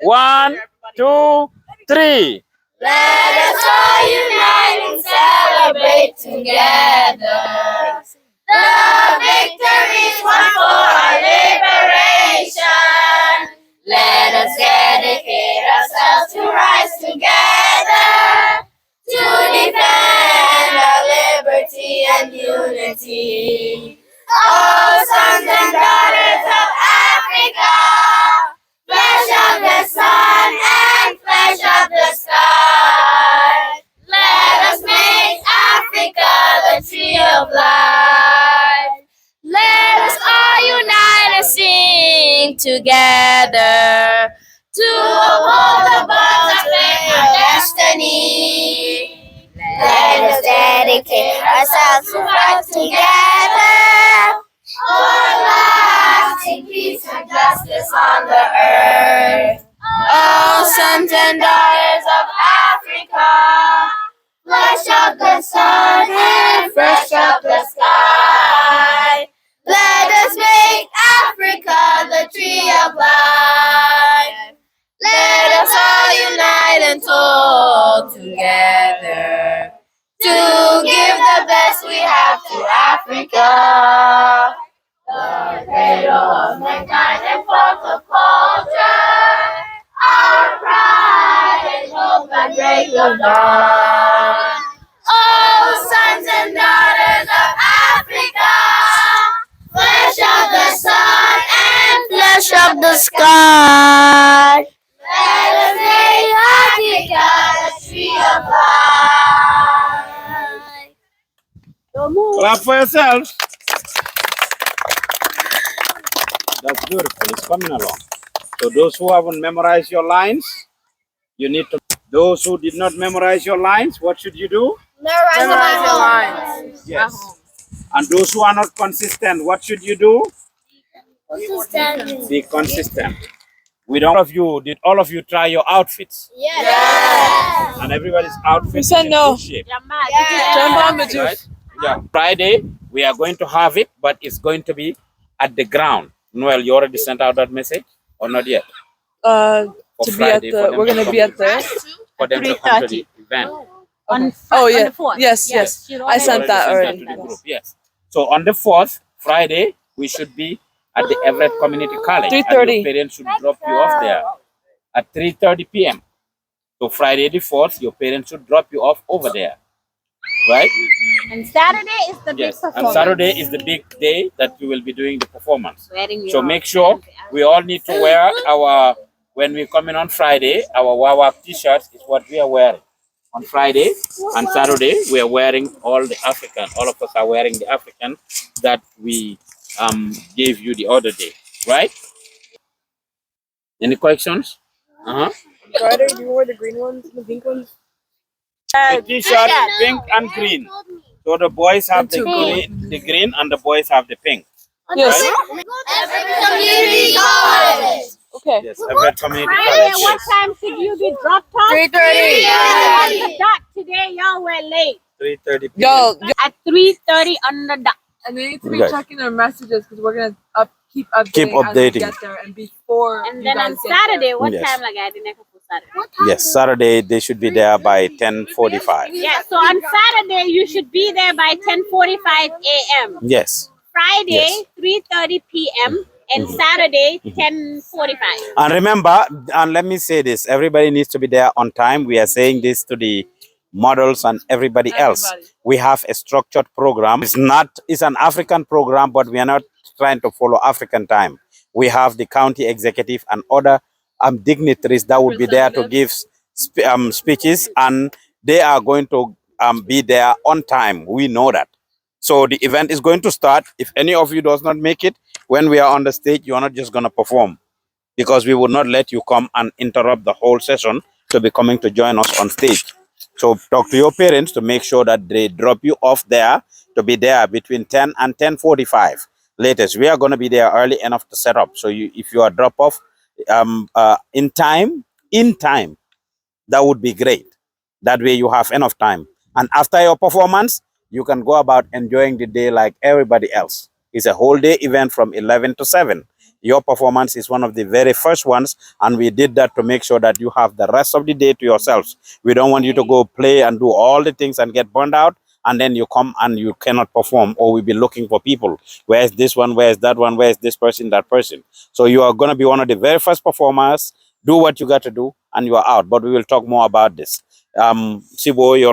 1, 2, 3. Let us all unite and celebrate together. The victories won for our liberation. Let us dedicate ourselves to rise together to defend our liberty and unity. Oh, sons and daughters of Africa, flesh of the sun and flesh of the sky. Let us make Africa the tree of life. Let us all unite and sing together to uphold the bonds of our destiny. Let us dedicate ourselves to fight together for lasting peace and justice on the earth. Oh, sons and daughters of Africa, flesh of the sun and flesh of the sky. Let us make Africa the tree of life. Let us all unite and toil together to give the best we have to Africa. The cradle of mankind and folk of culture, our pride and hope and break of dawn. Oh, sons and daughters of Africa, flesh of the sun and flesh of the sky. Let us make Africa the tree of life. Clap for yourselves. That's beautiful. It's coming along. So those who haven't memorized your lines, you need to. Those who did not memorize your lines, what should you do? Memorize your lines. Yes. And those who are not consistent, what should you do? Consistent. Be consistent. With all of you, did all of you try your outfits? Yes. And everybody's outfit is said in no. good shape. Yes. Right? Yeah. Friday, we are going to have it, but it's going to be at the ground. Noel, you already sent out that message or not yet? To For be at Friday, for the, them we're to gonna come be at to- the. for them to come to the event. Oh yeah. Yes, yes. I sent that already. To the group. Yes. So on the 4th, Friday, we should be at the Everett Community College. And 3:30. your parents should drop you off there at 3:30 p.m. So Friday the 4th, your parents should drop you off over there. Right? And Saturday is the big Yes. And performance. Saturday is the big day that we will be doing the performance. Wearing So your make sure we all need to wear our, when we come in on Friday, our WAWAC t-shirts is what we are wearing. On Friday and Saturday, we are wearing all the African. All of us are wearing the African that we gave you the other day, right? Any questions? Friday, do you wear the green ones and the pink ones? The t-shirt, pink and green. So the boys have the green and the boys have the pink. Yes. Everett Community College. Okay. Yes, Everett Community Friday, College. at what Yes. time should you be dropped off? 3:30. On the dot. Today, y'all were late. 3:30 p.m. Yo, At 3:30 on the dot. and they need to be Okay. checking their messages because we're gonna keep updating Keep as we updating. get there and before. And you then guys on get Saturday, there. what Yes. time like I didn't for Saturday? Yes, Saturday they should be there by 10:45. Yeah, so on Saturday you should be there by 10:45 a.m. Yes. Friday, Yes. 3:30 p.m. and Saturday, 10:45. And remember, and let me say this, everybody needs to be there on time. We are saying this to the models and everybody else. We have a structured program. It's an African program, but we are not trying to follow African time. We have the county executive and other dignitaries that would be there to give speeches, and they are going to be there on time. We know that. So the event is going to start. If any of you does not make it, when we are on the stage, you are not just going to perform, because we would not let you come and interrupt the whole session to be coming to join us on stage. So talk to your parents to make sure that they drop you off there to be there between 10 and 10:45 latest. We are going to be there early enough to set up. So if you are drop off in time, that would be great. That way you have enough time. And after your performance, you can go about enjoying the day like everybody else. It's a whole day event from 11 to 7. Your performance is one of the very first ones, and we did that to make sure that you have the rest of the day to yourselves. We don't want you to go play and do all the things and get burned out, and then you come and you cannot perform, or we'll be looking for people. Where's this one? Where's that one? Where's this person, that person? So you are going to be one of the very first performers. Do what you got to do, and you are out. But we will talk more about this. Sibo, your